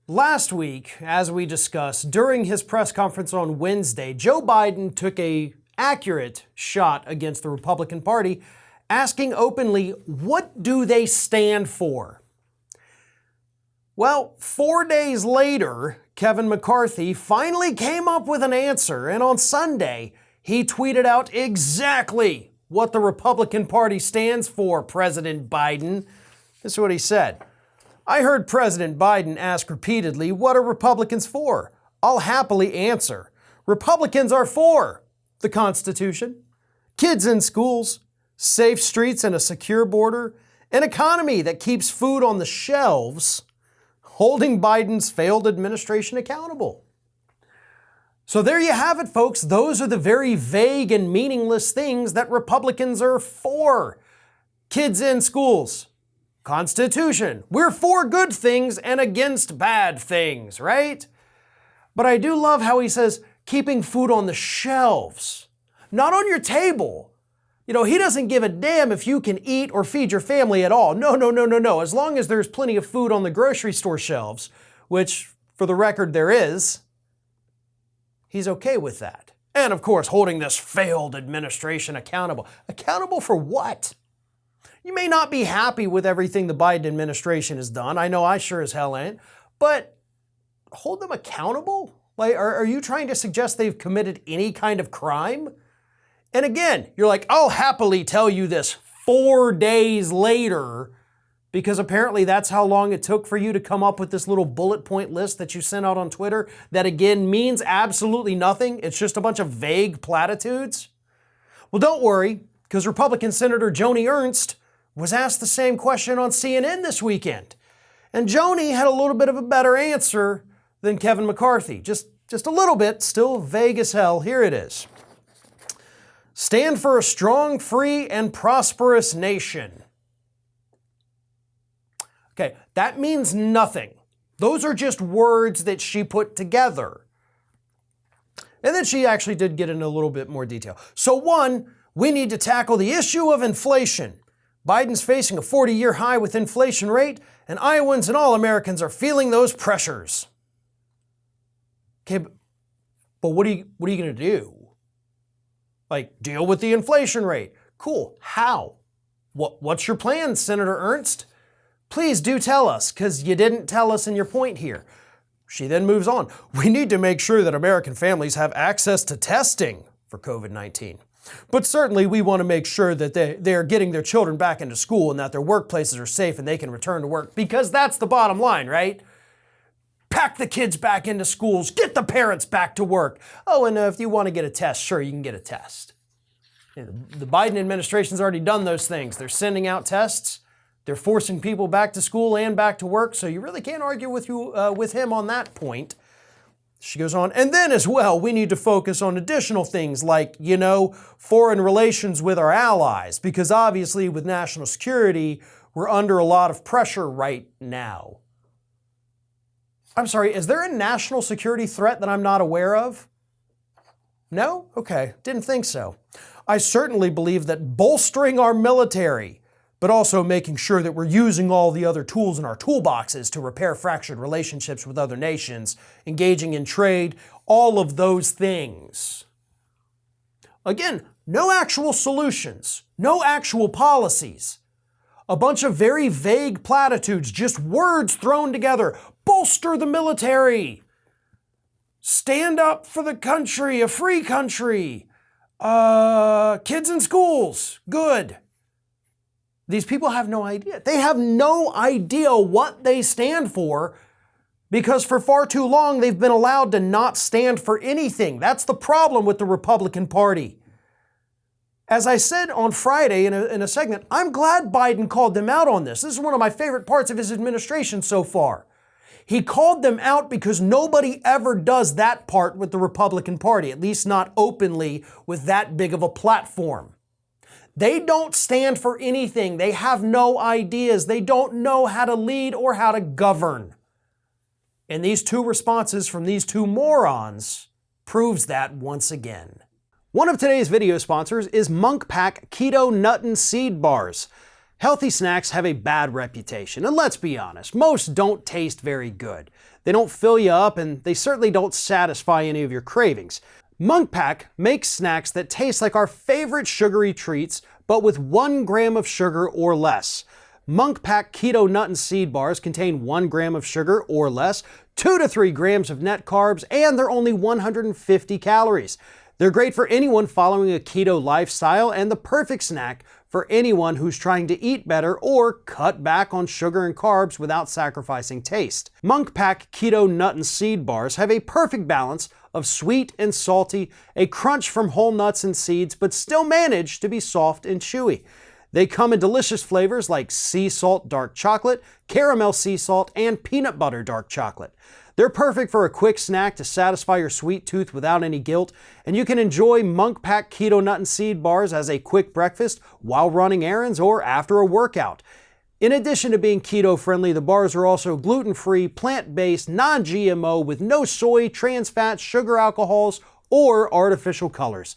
Last week, as we discussed, during his press conference on Wednesday, Joe Biden took an accurate shot against the Republican Party, asking openly, what do they stand for? Well, 4 days later, Kevin McCarthy finally came up with an answer, and on Sunday, he tweeted out exactly what the Republican Party stands for, President Biden. This is what he said. I heard President Biden ask repeatedly, what are Republicans for? I'll happily answer. Republicans are for the Constitution, kids in schools, safe streets and a secure border, an economy that keeps food on the shelves, holding Biden's failed administration accountable. So there you have it, folks. Those are the very vague and meaningless things that Republicans are for. Kids in schools. Constitution. We're for good things and against bad things, right? But I do love how he says keeping food on the shelves, not on your table. You know, he doesn't give a damn if you can eat or feed your family at all. No. As long as there's plenty of food on the grocery store shelves, which for the record there is, he's okay with that. And of course, holding this failed administration accountable. Accountable for what? You may not be happy with everything the Biden administration has done. I know I sure as hell ain't. But hold them accountable? Like, are you trying to suggest they've committed any kind of crime? And again, you're like, I'll happily tell you this 4 days later, because apparently that's how long it took for you to come up with this little bullet point list that you sent out on Twitter that again means absolutely nothing. It's just a bunch of vague platitudes. Well, don't worry, because Republican Senator Joni Ernst was asked the same question on CNN this weekend. And Joni had a little bit of a better answer than Kevin McCarthy. Just a little bit, still vague as hell. Here it is. Stand for a strong, free, and prosperous nation. Okay, that means nothing. Those are just words that she put together. And then she actually did get into a little bit more detail. So one, we need to tackle the issue of inflation. Biden's facing a 40-year high with inflation rate, and Iowans and all Americans are feeling those pressures. Okay, but what are you going to do? Like, deal with the inflation rate. Cool. How? What's your plan, Senator Ernst? Please do tell us, because you didn't tell us in your point here. She then moves on. We need to make sure that American families have access to testing for COVID-19. But certainly we want to make sure that they're getting their children back into school and that their workplaces are safe and they can return to work, because that's the bottom line, right? Pack the kids back into schools, get the parents back to work. Oh, and if you want to get a test, sure, you can get a test. The Biden administration's already done those things. They're sending out tests. They're forcing people back to school and back to work, so you really can't argue with him on that point. She goes on, and then as well, we need to focus on additional things like, foreign relations with our allies, because obviously with national security, we're under a lot of pressure right now. I'm sorry, is there a national security threat that I'm not aware of? No? Okay, didn't think so. I certainly believe that bolstering our military, but also making sure that we're using all the other tools in our toolboxes to repair fractured relationships with other nations, engaging in trade, all of those things. Again, no actual solutions, no actual policies. A bunch of very vague platitudes, just words thrown together. Bolster the military. Stand up for the country, a free country. Kids in schools, good. These people have no idea. They have no idea what they stand for because for far too long they've been allowed to not stand for anything. That's the problem with the Republican Party. As I said on Friday in a segment, I'm glad Biden called them out on this. This is one of my favorite parts of his administration so far. He called them out because nobody ever does that part with the Republican Party, at least not openly with that big of a platform. They don't stand for anything. They have no ideas. They don't know how to lead or how to govern. And these two responses from these two morons proves that once again. One of today's video sponsors is Munk Pack Keto Nut and Seed Bars. Healthy snacks have a bad reputation, and let's be honest, most don't taste very good. They don't fill you up, and they certainly don't satisfy any of your cravings. Munk-Pack makes snacks that taste like our favorite sugary treats, but with 1 gram of sugar or less. Munk-Pack Keto Nut and Seed Bars contain 1 gram of sugar or less, 2 to 3 grams of net carbs, and they're only 150 calories. They're great for anyone following a keto lifestyle and the perfect snack for anyone who's trying to eat better or cut back on sugar and carbs without sacrificing taste. Munk-Pack Keto Nut and Seed Bars have a perfect balance of sweet and salty, a crunch from whole nuts and seeds, but still manage to be soft and chewy. They come in delicious flavors like sea salt dark chocolate, caramel sea salt, and peanut butter dark chocolate. They're perfect for a quick snack to satisfy your sweet tooth without any guilt, and you can enjoy Munk-Pack Keto Nut and Seed Bars as a quick breakfast while running errands or after a workout. In addition to being keto-friendly, the bars are also gluten-free, plant-based, non-GMO with no soy, trans fats, sugar alcohols, or artificial colors.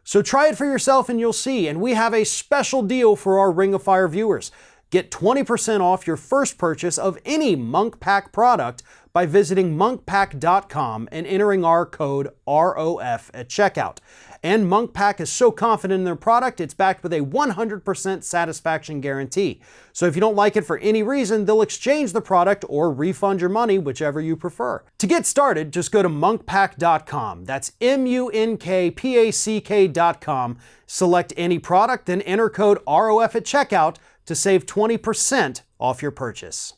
So try it for yourself and you'll see, and we have a special deal for our Ring of Fire viewers. Get 20% off your first purchase of any Munk-Pack product by visiting munkpack.com and entering our code ROF at checkout. And Munk-Pack is so confident in their product, it's backed with a 100% satisfaction guarantee. So if you don't like it for any reason, they'll exchange the product or refund your money, whichever you prefer. To get started, just go to munkpack.com. That's munkpack.com. Select any product, then enter code ROF at checkout to save 20% off your purchase.